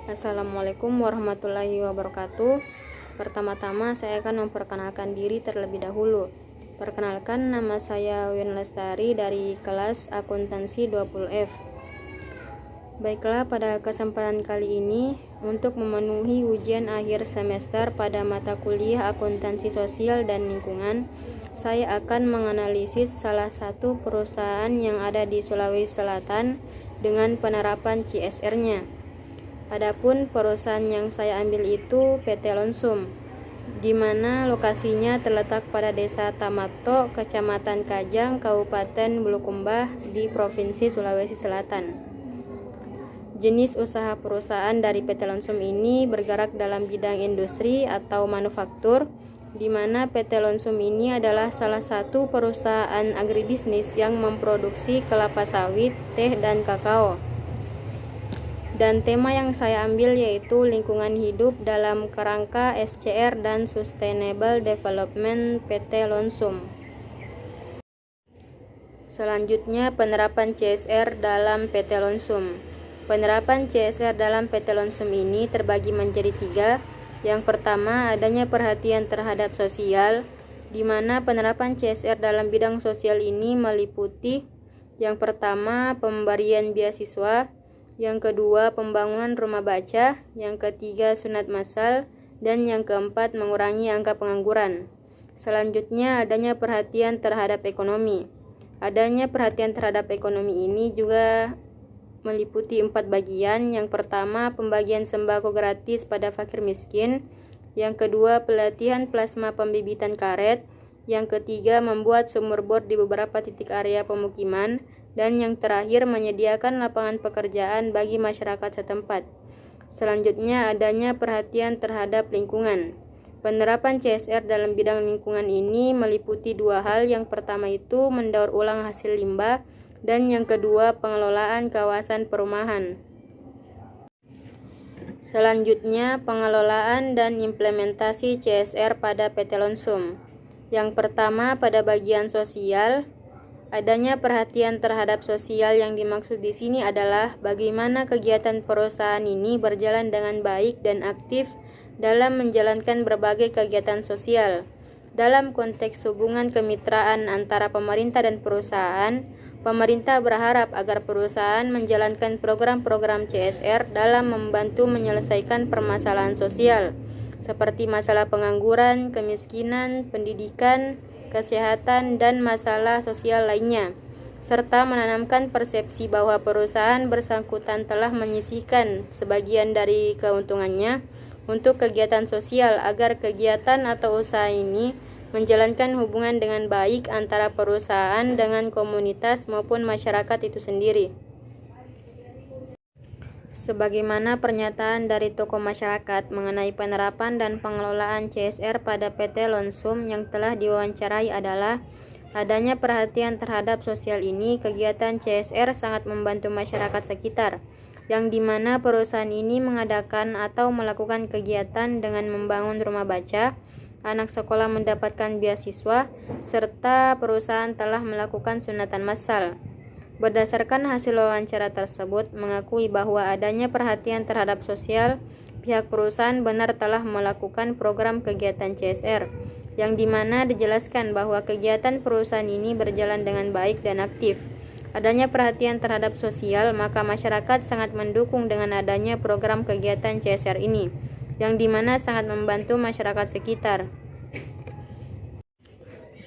Assalamualaikum warahmatullahi wabarakatuh. Pertama-tama saya akan memperkenalkan diri terlebih dahulu. Perkenalkan, nama saya Win Lestari dari kelas Akuntansi 20F. Baiklah, pada kesempatan kali ini untuk memenuhi ujian akhir semester pada mata kuliah Akuntansi Sosial dan Lingkungan, saya akan menganalisis salah satu perusahaan yang ada di Sulawesi Selatan dengan penerapan CSR-nya. Adapun perusahaan yang saya ambil itu PT Lonsum, di mana lokasinya terletak pada Desa Tamato, Kecamatan Kajang, Kabupaten Bulukumba di Provinsi Sulawesi Selatan. Jenis usaha perusahaan dari PT Lonsum ini bergerak dalam bidang industri atau manufaktur, di mana PT Lonsum ini adalah salah satu perusahaan agribisnis yang memproduksi kelapa sawit, teh, dan kakao. Dan tema yang saya ambil yaitu lingkungan hidup dalam kerangka SCR dan Sustainable Development PT Lonsum. Selanjutnya, penerapan CSR dalam PT Lonsum. Penerapan CSR dalam PT Lonsum ini terbagi menjadi 3. Yang pertama, adanya perhatian terhadap sosial, di mana penerapan CSR dalam bidang sosial ini meliputi yang pertama, pemberian beasiswa, yang kedua, pembangunan rumah baca, yang ketiga, sunat massal, dan yang keempat, mengurangi angka pengangguran. Selanjutnya, adanya perhatian terhadap ekonomi. Adanya perhatian terhadap ekonomi ini juga meliputi 4 bagian. Yang pertama, pembagian sembako gratis pada fakir miskin. Yang kedua, pelatihan plasma pembibitan karet. Yang ketiga, membuat sumur bor di beberapa titik area pemukiman. Dan yang terakhir, menyediakan lapangan pekerjaan bagi masyarakat setempat. Selanjutnya, adanya perhatian terhadap lingkungan. Penerapan CSR dalam bidang lingkungan ini meliputi 2 hal. Yang pertama itu mendaur ulang hasil limbah, dan yang kedua, pengelolaan kawasan perumahan. Selanjutnya, pengelolaan dan implementasi CSR pada PT Lonsum. Yang pertama, pada bagian sosial, adanya perhatian terhadap sosial. Yang dimaksud di sini adalah bagaimana kegiatan perusahaan ini berjalan dengan baik dan aktif dalam menjalankan berbagai kegiatan sosial. Dalam konteks hubungan kemitraan antara pemerintah dan perusahaan, pemerintah berharap agar perusahaan menjalankan program-program CSR dalam membantu menyelesaikan permasalahan sosial, seperti masalah pengangguran, kemiskinan, pendidikan, kesehatan, dan masalah sosial lainnya, serta menanamkan persepsi bahwa perusahaan bersangkutan telah menyisihkan sebagian dari keuntungannya untuk kegiatan sosial agar kegiatan atau usaha ini menjalankan hubungan dengan baik antara perusahaan dengan komunitas maupun masyarakat itu sendiri. Sebagaimana pernyataan dari tokoh masyarakat mengenai penerapan dan pengelolaan CSR pada PT Lonsum yang telah diwawancarai adalah adanya perhatian terhadap sosial ini. Kegiatan CSR sangat membantu masyarakat sekitar, yang dimana perusahaan ini mengadakan atau melakukan kegiatan dengan membangun rumah baca, anak sekolah mendapatkan beasiswa, serta perusahaan telah melakukan sunatan massal. Berdasarkan hasil wawancara tersebut mengakui bahwa adanya perhatian terhadap sosial, pihak perusahaan benar telah melakukan program kegiatan CSR, yang dimana dijelaskan bahwa kegiatan perusahaan ini berjalan dengan baik dan aktif. Adanya perhatian terhadap sosial, maka masyarakat sangat mendukung dengan adanya program kegiatan CSR ini, yang dimana sangat membantu masyarakat sekitar.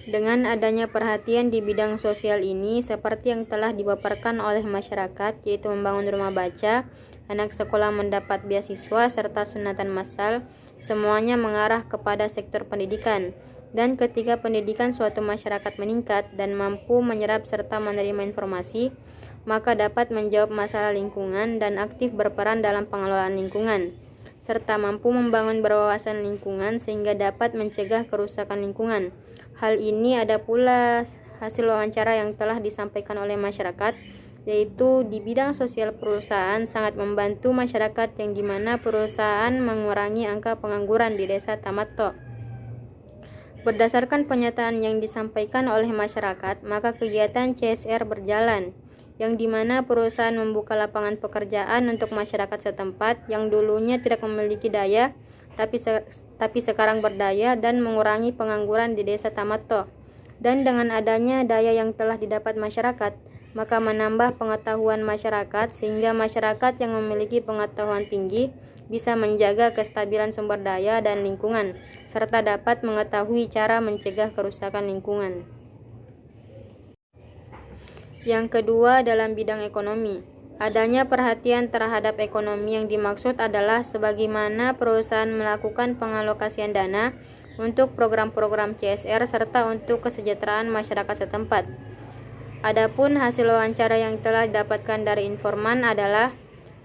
Dengan adanya perhatian di bidang sosial ini, seperti yang telah dipaparkan oleh masyarakat, yaitu membangun rumah baca, anak sekolah mendapat beasiswa, serta sunatan massal, semuanya mengarah kepada sektor pendidikan. Dan ketika pendidikan suatu masyarakat meningkat dan mampu menyerap serta menerima informasi, maka dapat menjawab masalah lingkungan dan aktif berperan dalam pengelolaan lingkungan, serta mampu membangun berwawasan lingkungan sehingga dapat mencegah kerusakan lingkungan. Hal ini ada pula hasil wawancara yang telah disampaikan oleh masyarakat, yaitu di bidang sosial perusahaan sangat membantu masyarakat, yang dimana perusahaan mengurangi angka pengangguran di Desa Tamato. Berdasarkan pernyataan yang disampaikan oleh masyarakat, maka kegiatan CSR berjalan, yang dimana perusahaan membuka lapangan pekerjaan untuk masyarakat setempat yang dulunya tidak memiliki daya, tapi sekarang berdaya, dan mengurangi pengangguran di desa Tamato. Dan dengan adanya daya yang telah didapat masyarakat, maka menambah pengetahuan masyarakat sehingga masyarakat yang memiliki pengetahuan tinggi bisa menjaga kestabilan sumber daya dan lingkungan, serta dapat mengetahui cara mencegah kerusakan lingkungan. Yang kedua, dalam bidang ekonomi, adanya perhatian terhadap ekonomi yang dimaksud adalah sebagaimana perusahaan melakukan pengalokasian dana untuk program-program CSR serta untuk kesejahteraan masyarakat setempat. Adapun hasil wawancara yang telah didapatkan dari informan adalah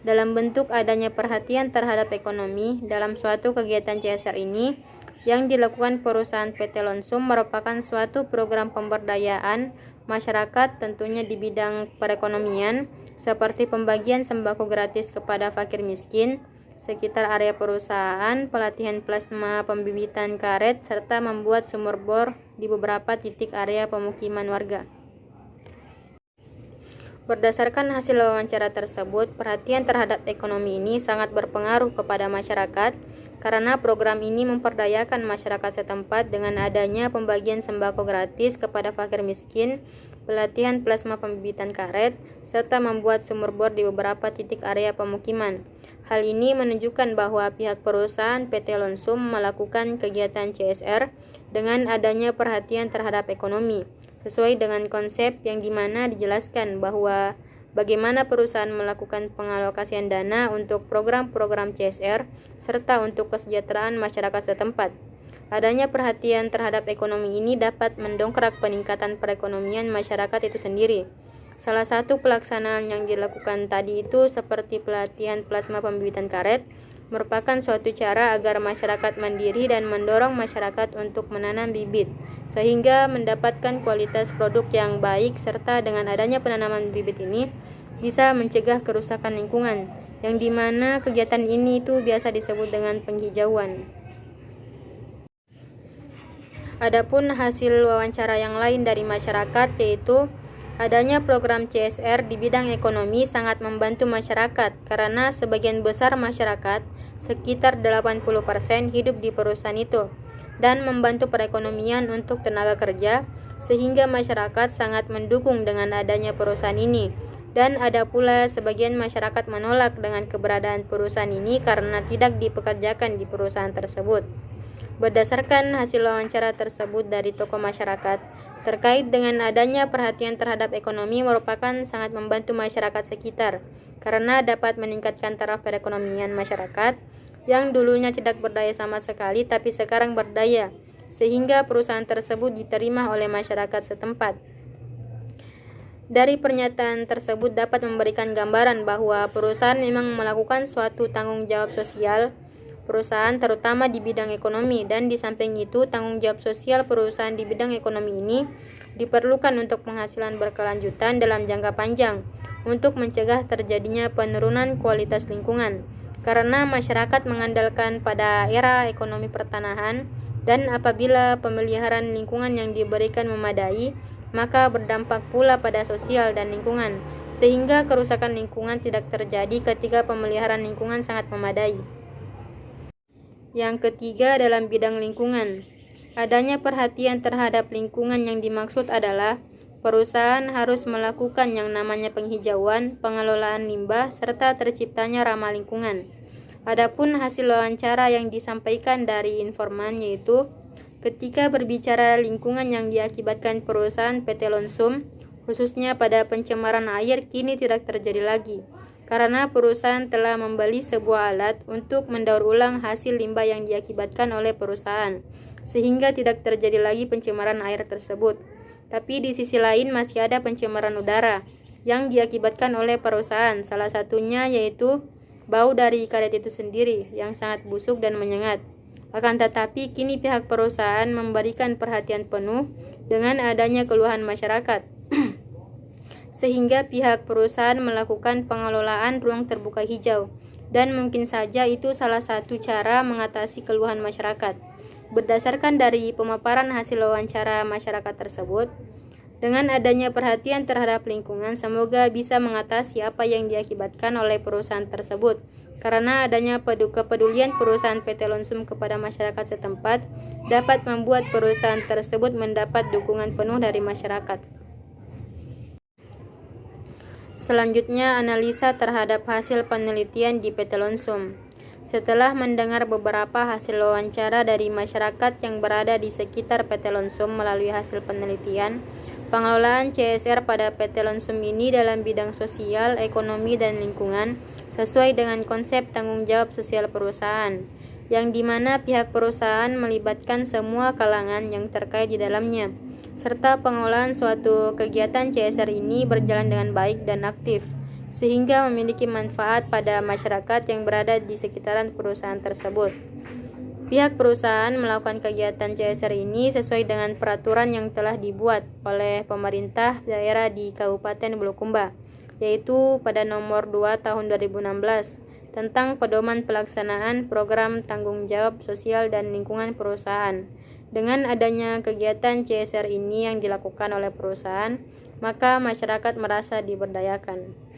dalam bentuk adanya perhatian terhadap ekonomi dalam suatu kegiatan CSR ini yang dilakukan perusahaan PT Lonsum merupakan suatu program pemberdayaan masyarakat tentunya di bidang perekonomian seperti pembagian sembako gratis kepada fakir miskin sekitar area perusahaan, pelatihan plasma pembibitan karet, serta membuat sumur bor di beberapa titik area pemukiman warga. Berdasarkan hasil wawancara tersebut, perhatian terhadap ekonomi ini sangat berpengaruh kepada masyarakat karena program ini memperdayakan masyarakat setempat dengan adanya pembagian sembako gratis kepada fakir miskin, pelatihan plasma pembibitan karet, serta membuat sumur bor di beberapa titik area pemukiman. Hal ini menunjukkan bahwa pihak perusahaan PT Lonsum melakukan kegiatan CSR dengan adanya perhatian terhadap ekonomi, sesuai dengan konsep yang dimana dijelaskan bahwa bagaimana perusahaan melakukan pengalokasian dana untuk program-program CSR serta untuk kesejahteraan masyarakat setempat. Adanya perhatian terhadap ekonomi ini dapat mendongkrak peningkatan perekonomian masyarakat itu sendiri. Salah satu pelaksanaan yang dilakukan tadi itu seperti pelatihan plasma pembibitan karet merupakan suatu cara agar masyarakat mandiri dan mendorong masyarakat untuk menanam bibit sehingga mendapatkan kualitas produk yang baik, serta dengan adanya penanaman bibit ini bisa mencegah kerusakan lingkungan yang dimana kegiatan ini itu biasa disebut dengan penghijauan. Adapun hasil wawancara yang lain dari masyarakat yaitu adanya program CSR di bidang ekonomi sangat membantu masyarakat karena sebagian besar masyarakat, sekitar 80%, hidup di perusahaan itu dan membantu perekonomian untuk tenaga kerja sehingga masyarakat sangat mendukung dengan adanya perusahaan ini. Dan ada pula sebagian masyarakat menolak dengan keberadaan perusahaan ini karena tidak dipekerjakan di perusahaan tersebut. Berdasarkan hasil wawancara tersebut dari tokoh masyarakat, terkait dengan adanya perhatian terhadap ekonomi merupakan sangat membantu masyarakat sekitar karena dapat meningkatkan taraf perekonomian masyarakat yang dulunya tidak berdaya sama sekali tapi sekarang berdaya sehingga perusahaan tersebut diterima oleh masyarakat setempat. Dari pernyataan tersebut dapat memberikan gambaran bahwa perusahaan memang melakukan suatu tanggung jawab sosial perusahaan terutama di bidang ekonomi, dan di samping itu tanggung jawab sosial perusahaan di bidang ekonomi ini diperlukan untuk penghasilan berkelanjutan dalam jangka panjang untuk mencegah terjadinya penurunan kualitas lingkungan karena masyarakat mengandalkan pada era ekonomi pertanahan, dan apabila pemeliharaan lingkungan yang diberikan memadai maka berdampak pula pada sosial dan lingkungan sehingga kerusakan lingkungan tidak terjadi ketika pemeliharaan lingkungan sangat memadai. Yang ketiga, dalam bidang lingkungan, adanya perhatian terhadap lingkungan yang dimaksud adalah perusahaan harus melakukan yang namanya penghijauan, pengelolaan limbah, serta terciptanya ramah lingkungan. Adapun hasil wawancara yang disampaikan dari informan yaitu ketika berbicara lingkungan yang diakibatkan perusahaan PT Lonsum, khususnya pada pencemaran air, kini tidak terjadi lagi karena perusahaan telah membeli sebuah alat untuk mendaur ulang hasil limbah yang diakibatkan oleh perusahaan, sehingga tidak terjadi lagi pencemaran air tersebut. Tapi di sisi lain masih ada pencemaran udara yang diakibatkan oleh perusahaan, salah satunya yaitu bau dari karet itu sendiri yang sangat busuk dan menyengat. Akan tetapi kini pihak perusahaan memberikan perhatian penuh dengan adanya keluhan masyarakat. Sehingga pihak perusahaan melakukan pengelolaan ruang terbuka hijau, dan mungkin saja itu salah satu cara mengatasi keluhan masyarakat. Berdasarkan dari pemaparan hasil wawancara masyarakat tersebut, Dengan adanya perhatian terhadap lingkungan, semoga bisa mengatasi apa yang diakibatkan oleh perusahaan tersebut. Karena adanya kepedulian perusahaan PT Lonsum kepada masyarakat setempat, dapat membuat perusahaan tersebut mendapat dukungan penuh dari masyarakat. Selanjutnya, analisa terhadap hasil penelitian di PT Lonsum. Setelah mendengar beberapa hasil wawancara dari masyarakat yang berada di sekitar PT Lonsum melalui hasil penelitian, pengelolaan CSR pada PT Lonsum ini dalam bidang sosial, ekonomi, dan lingkungan sesuai dengan konsep tanggung jawab sosial perusahaan, yang dimana pihak perusahaan melibatkan semua kalangan yang terkait di dalamnya, serta pengelolaan suatu kegiatan CSR ini berjalan dengan baik dan aktif, sehingga memiliki manfaat pada masyarakat yang berada di sekitaran perusahaan tersebut. Pihak perusahaan melakukan kegiatan CSR ini sesuai dengan peraturan yang telah dibuat oleh pemerintah daerah di Kabupaten Bulukumba, yaitu pada nomor 2 tahun 2016 tentang pedoman pelaksanaan program tanggung jawab sosial dan lingkungan perusahaan. Dengan adanya kegiatan CSR ini yang dilakukan oleh perusahaan, maka masyarakat merasa diberdayakan.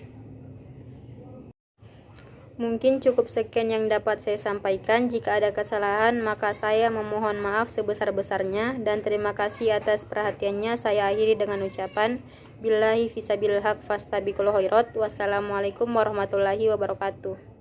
Mungkin cukup sekian yang dapat saya sampaikan. Jika ada kesalahan, maka saya memohon maaf sebesar-besarnya, dan terima kasih atas perhatiannya. Saya akhiri dengan ucapan billahi fisabil haq fastabiqul khairat. Wassalamualaikum warahmatullahi wabarakatuh.